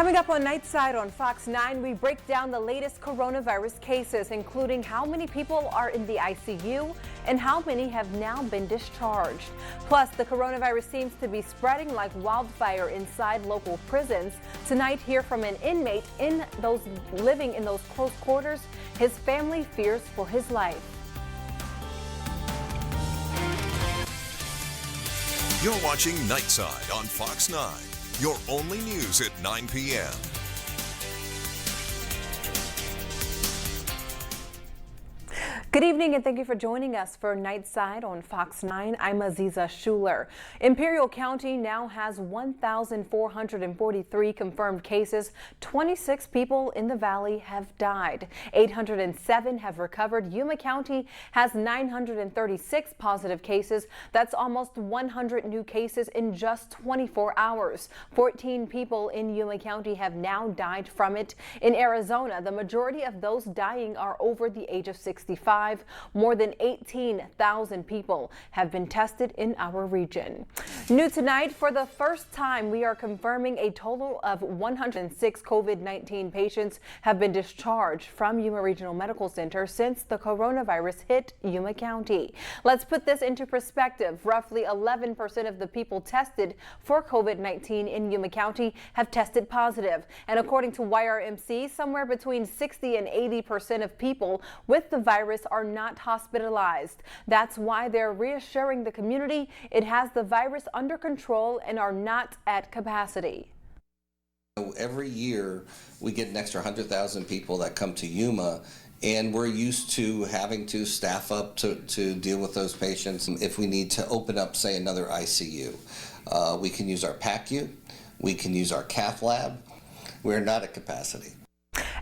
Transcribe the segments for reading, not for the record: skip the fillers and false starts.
Coming up on Nightside on Fox 9, we break down the latest coronavirus cases, including how many people are in the ICU and how many have now been discharged. Plus, the coronavirus seems to be spreading like wildfire inside local prisons. Tonight, hear from an inmate living in those close quarters. His family fears for his life. You're watching Nightside on Fox 9. Your only news at 9 p.m. Good evening and thank you for joining us for Nightside on Fox 9. I'm Aziza Schuler. Imperial County now has 1,443 confirmed cases. 26 people in the valley have died. 807 have recovered. Yuma County has 936 positive cases. That's almost 100 new cases in just 24 hours. 14 people in Yuma County have now died from it. In Arizona, the majority of those dying are over the age of 65. More than 18,000 people have been tested in our region. New tonight, for the first time, we are confirming a total of 106 COVID-19 patients have been discharged from Yuma Regional Medical Center since the coronavirus hit Yuma County. Let's put this into perspective. Roughly 11% of the people tested for COVID-19 in Yuma County have tested positive. And according to YRMC, somewhere between 60 and 80% of people with the virus are not hospitalized. That's why they're reassuring the community it has the virus under control and are not at capacity. Every year we get an extra 100,000 people that come to Yuma, and we're used to having to staff up to deal with those patients. If we need to open up, say, another ICU, we can use our PACU, we can use our cath lab. We're not at capacity.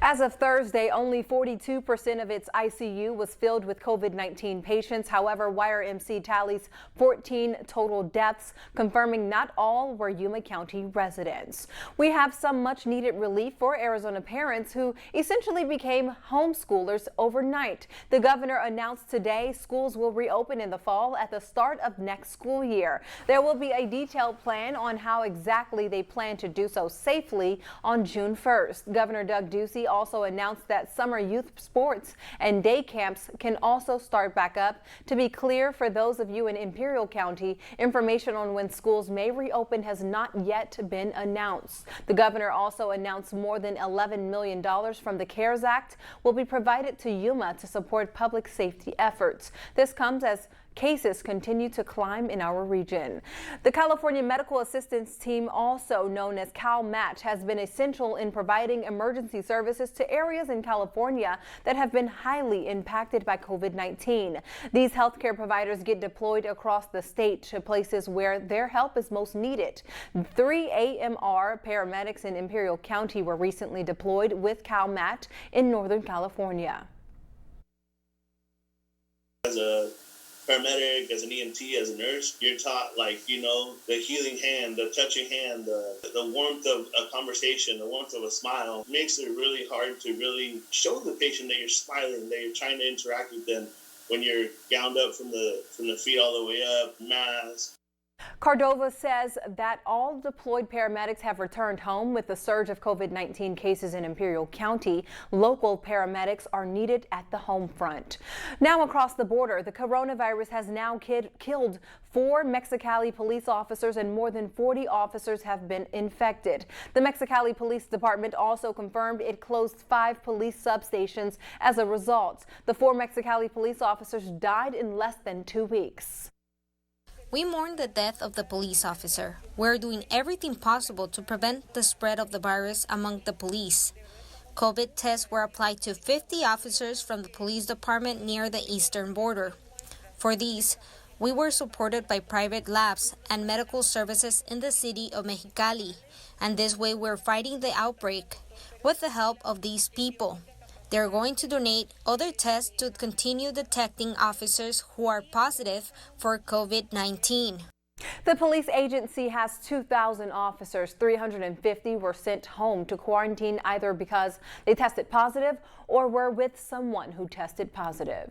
As of Thursday, only 42% of its ICU was filled with COVID-19 patients. However, YRMC tallies 14 total deaths, confirming not all were Yuma County residents. We have some much needed relief for Arizona parents who essentially became homeschoolers overnight. The governor announced today schools will reopen in the fall at the start of next school year. There will be a detailed plan on how exactly they plan to do so safely on June 1st. Governor Doug Ducey also announced that summer youth sports and day camps can also start back up. To be clear, for those of you in Imperial County, information on when schools may reopen has not yet been announced. The governor also announced more than $11 million from the CARES Act will be provided to Yuma to support public safety efforts. This comes as cases continue to climb in our region. The California Medical Assistance Team, also known as CalMatch, has been essential in providing emergency services to areas in California that have been highly impacted by COVID-19. These healthcare providers get deployed across the state to places where their help is most needed. 3 AMR paramedics in Imperial County were recently deployed with CalMatch in Northern California. As a paramedic, as an EMT, as a nurse, you're taught, the healing hand, the touching hand, the warmth of a conversation, the warmth of a smile. It makes it really hard to really show the patient that you're smiling, that you're trying to interact with them when you're gowned up from the feet all the way up, mask. Cordova says that all deployed paramedics have returned home. With the surge of COVID-19 cases in Imperial County, local paramedics are needed at the home front. Now across the border, the coronavirus has now killed 4 Mexicali police officers and more than 40 officers have been infected. The Mexicali Police Department also confirmed it closed 5 police substations as a result. The 4 Mexicali police officers died in less than 2 weeks. We mourn the death of the police officer. We're doing everything possible to prevent the spread of the virus among the police. COVID tests were applied to 50 officers from the police department near the eastern border. For these, we were supported by private labs and medical services in the city of Mexicali, and this way we're fighting the outbreak with the help of these people. They're going to donate other tests to continue detecting officers who are positive for COVID-19. The police agency has 2,000 officers. 350 were sent home to quarantine either because they tested positive or were with someone who tested positive.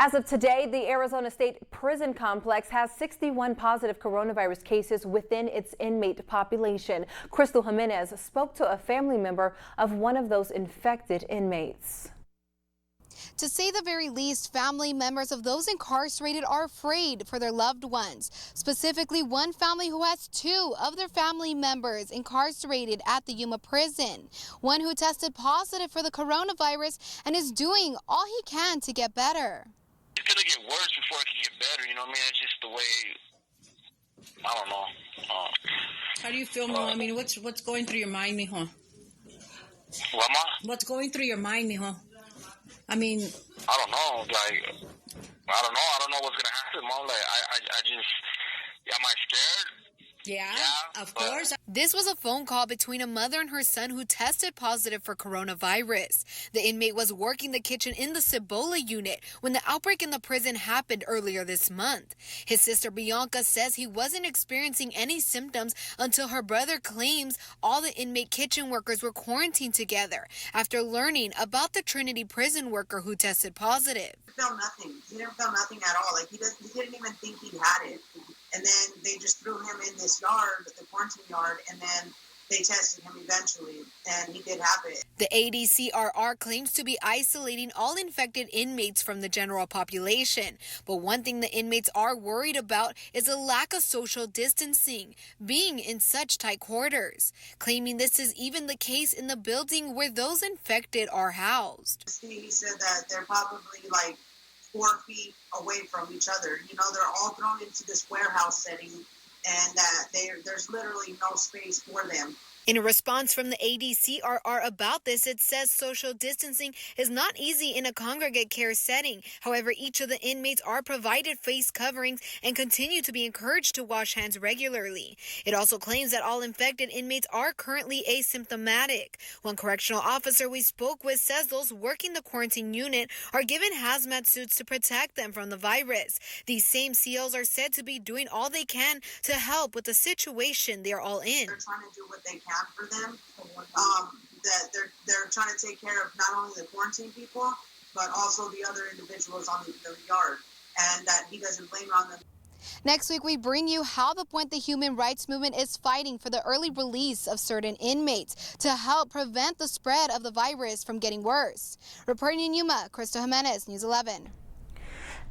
As of today, the Arizona State Prison Complex has 61 positive coronavirus cases within its inmate population. Crystal Jimenez spoke to a family member of one of those infected inmates. To say the very least, family members of those incarcerated are afraid for their loved ones. Specifically, one family who has 2 of their family members incarcerated at the Yuma prison. One who tested positive for the coronavirus and is doing all he can to get better. It's going to get worse before it can get better, you know what I mean? It's just the way, I don't know. How do you feel, Mo? I mean, what's going through your mind, mijo? What, Ma? What's going through your mind, mijo? I mean, I don't know. Like, I don't know what's gonna happen, Mom. Like, I just, am I scared? Yeah, of course. This was a phone call between a mother and her son who tested positive for coronavirus. The inmate was working the kitchen in the Cibola unit when the outbreak in the prison happened earlier this month. His sister Bianca says he wasn't experiencing any symptoms until her brother claims all the inmate kitchen workers were quarantined together after learning about the Trinity prison worker who tested positive. He felt nothing. He didn't feel nothing at all. Like he didn't even think he had it. And then they just threw him in this yard, the quarantine yard, and then they tested him eventually, and he did have it. The ADCRR claims to be isolating all infected inmates from the general population. But one thing the inmates are worried about is a lack of social distancing, being in such tight quarters, claiming this is even the case in the building where those infected are housed. He said that they're probably like 4 feet away from each other. You know, they're all thrown into this warehouse setting, and that there's literally no space for them. In a response from the ADCRR about this, it says social distancing is not easy in a congregate care setting. However, each of the inmates are provided face coverings and continue to be encouraged to wash hands regularly. It also claims that all infected inmates are currently asymptomatic. One correctional officer we spoke with says those working the quarantine unit are given hazmat suits to protect them from the virus. These same SEALs are said to be doing all they can to help with the situation they're all in. They're trying to do what they can for them, that they're trying to take care of not only the quarantine people, but also the other individuals on the yard, and that he doesn't blame it on them. Next week, we bring you how the Puente Human Rights Movement is fighting for the early release of certain inmates to help prevent the spread of the virus from getting worse. Reporting in Yuma, Crystal Jimenez, News 11.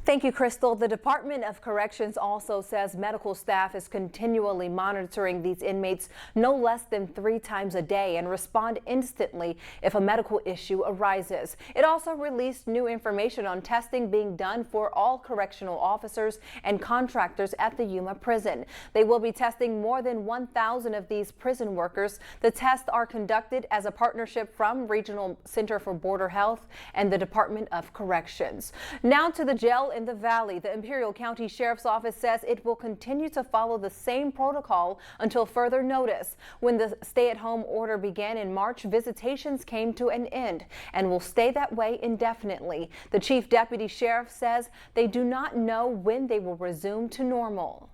Thank you, Crystal. The Department of Corrections also says medical staff is continually monitoring these inmates no less than 3 times a day and respond instantly if a medical issue arises. It also released new information on testing being done for all correctional officers and contractors at the Yuma prison. They will be testing more than 1,000 of these prison workers. The tests are conducted as a partnership from Regional Center for Border Health and the Department of Corrections. Now to the jail in the Valley. The Imperial County Sheriff's Office says it will continue to follow the same protocol until further notice. When the stay-at-home order began in March, visitations came to an end and will stay that way indefinitely. The Chief Deputy Sheriff says they do not know when they will resume to normal.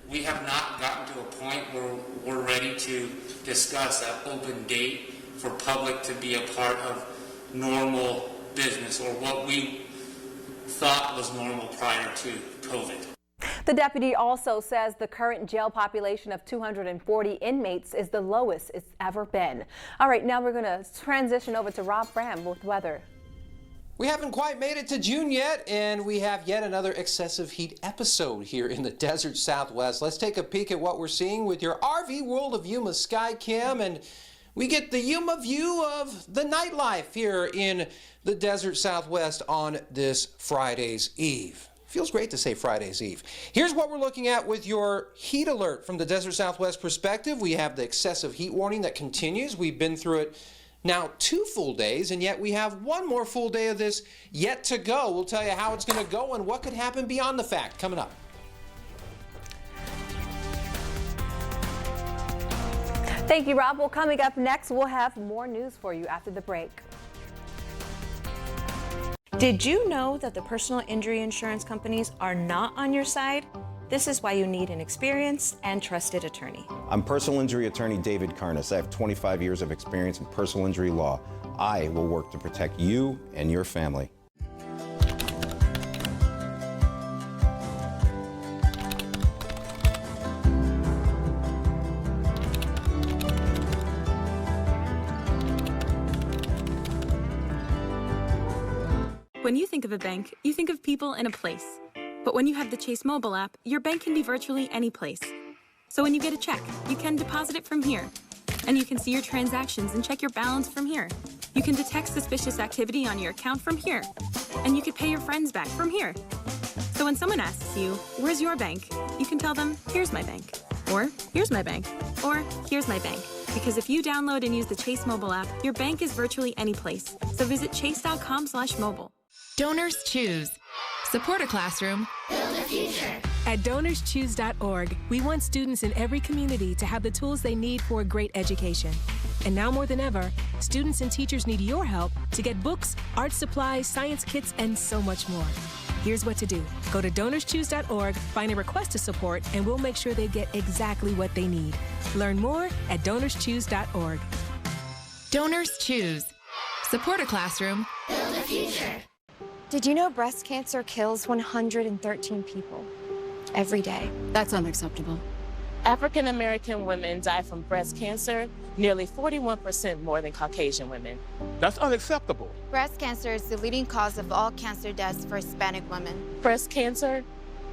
We have not gotten to a point where we're ready to discuss that open date for public to be a part of normal business or what we thought was normal prior to COVID. The deputy also says the current jail population of 240 inmates is the lowest it's ever been. All right, now we're going to transition over to Rob Bram with weather. We haven't quite made it to June yet, and we have yet another excessive heat episode here in the desert Southwest. Let's take a peek at what we're seeing with your RV World of Yuma Sky Cam, and we get the Yuma view of the nightlife here in the desert Southwest on this Friday's Eve. Feels great to say Friday's Eve. Here's what we're looking at with your heat alert from the desert Southwest perspective. We have the excessive heat warning that continues. We've been through it now 2 full days, and yet we have 1 more full day of this yet to go. We'll tell you how it's going to go and what could happen beyond the fact coming up. Thank you, Rob. Well, coming up next, we'll have more news for you after the break. Did you know that the personal injury insurance companies are not on your side? This is why you need an experienced and trusted attorney. I'm personal injury attorney David Karnas. I have 25 years of experience in personal injury law. I will work to protect you and your family. When you think of a bank, you think of people in a place. But when you have the Chase mobile app, your bank can be virtually any place. So when you get a check, you can deposit it from here. And you can see your transactions and check your balance from here. You can detect suspicious activity on your account from here. And you can pay your friends back from here. So when someone asks you, where's your bank? You can tell them, here's my bank. Or, here's my bank. Or, here's my bank. Because if you download and use the Chase mobile app, your bank is virtually any place. So visit chase.com/mobile. Donors Choose. Support a classroom. Build a future. At DonorsChoose.org, we want students in every community to have the tools they need for a great education. And now more than ever, students and teachers need your help to get books, art supplies, science kits, and so much more. Here's what to do. Go to DonorsChoose.org, find a request to support, and we'll make sure they get exactly what they need. Learn more at DonorsChoose.org. Donors Choose. Support a classroom. Build a future. Did you know breast cancer kills 113 people every day? That's unacceptable. African American women die from breast cancer nearly 41% more than Caucasian women. That's unacceptable. Breast cancer is the leading cause of all cancer deaths for Hispanic women. Breast cancer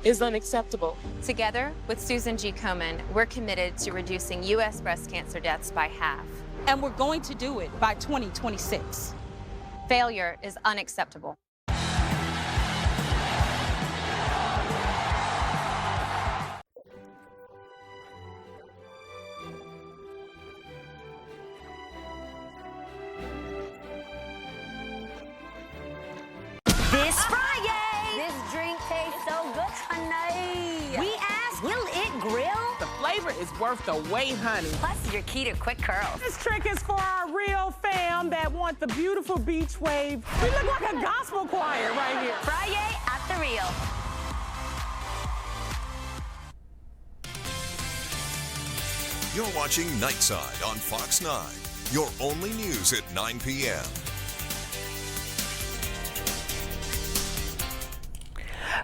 is unacceptable. Together with Susan G. Komen, we're committed to reducing U.S. breast cancer deaths by half. And we're going to do it by 2026. Failure is unacceptable. This Friday! This drink tastes so good, honey. We asked, will it grill? The flavor is worth the wait, honey. Plus, your key to quick curls. This trick is for our real fam that want the beautiful beach wave. We look like a gospel choir right here. Friday at the Real. You're watching Nightside on Fox 9, your only news at 9 p.m.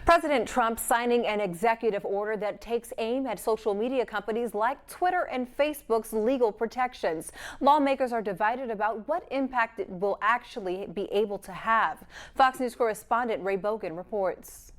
President Trump signing an executive order that takes aim at social media companies like Twitter and Facebook's legal protections. Lawmakers are divided about what impact it will actually be able to have. Fox News correspondent Ray Bogan reports.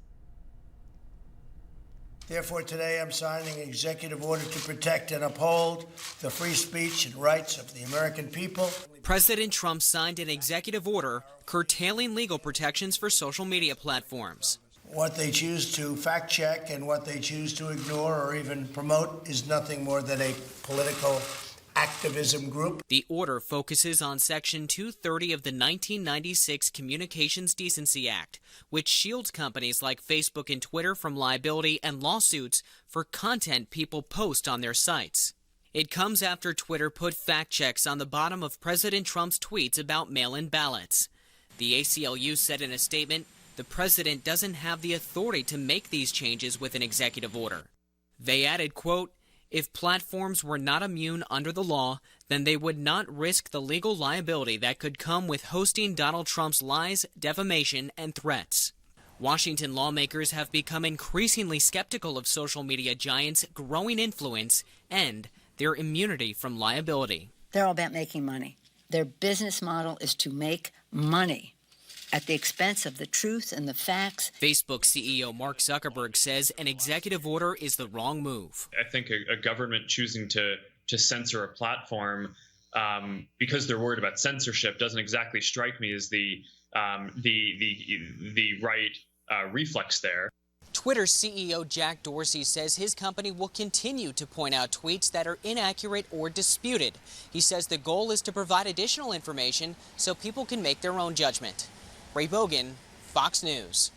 Therefore, today I'm signing an executive order to protect and uphold the free speech and rights of the American people. President Trump signed an executive order curtailing legal protections for social media platforms. What they choose to fact check and what they choose to ignore or even promote is nothing more than a political activism group. The order focuses on Section 230 of the 1996 Communications Decency Act, which shields companies like Facebook and Twitter from liability and lawsuits for content people post on their sites. It comes after Twitter put fact checks on the bottom of President Trump's tweets about mail-in ballots. The ACLU said in a statement, the president doesn't have the authority to make these changes with an executive order. They added, quote, if platforms were not immune under the law, then they would not risk the legal liability that could come with hosting Donald Trump's lies, defamation, and threats. Washington lawmakers have become increasingly skeptical of social media giants' growing influence and their immunity from liability. They're all about making money. Their business model is to make money at the expense of the truth and the facts. Facebook CEO Mark Zuckerberg says an executive order is the wrong move. I think a government choosing to censor a platform because they're worried about censorship doesn't exactly strike me as the right reflex there. Twitter CEO Jack Dorsey says his company will continue to point out tweets that are inaccurate or disputed. He says the goal is to provide additional information so people can make their own judgment. Ray Bogan, Fox News.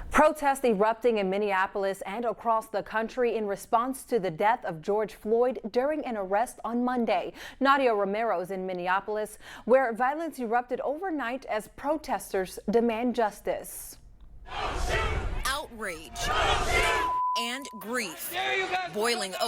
Protests erupting in Minneapolis and across the country in response to the death of George Floyd during an arrest on Monday. Nadia Romero is in Minneapolis, where violence erupted overnight as protesters demand justice. Outrage and grief boiling over.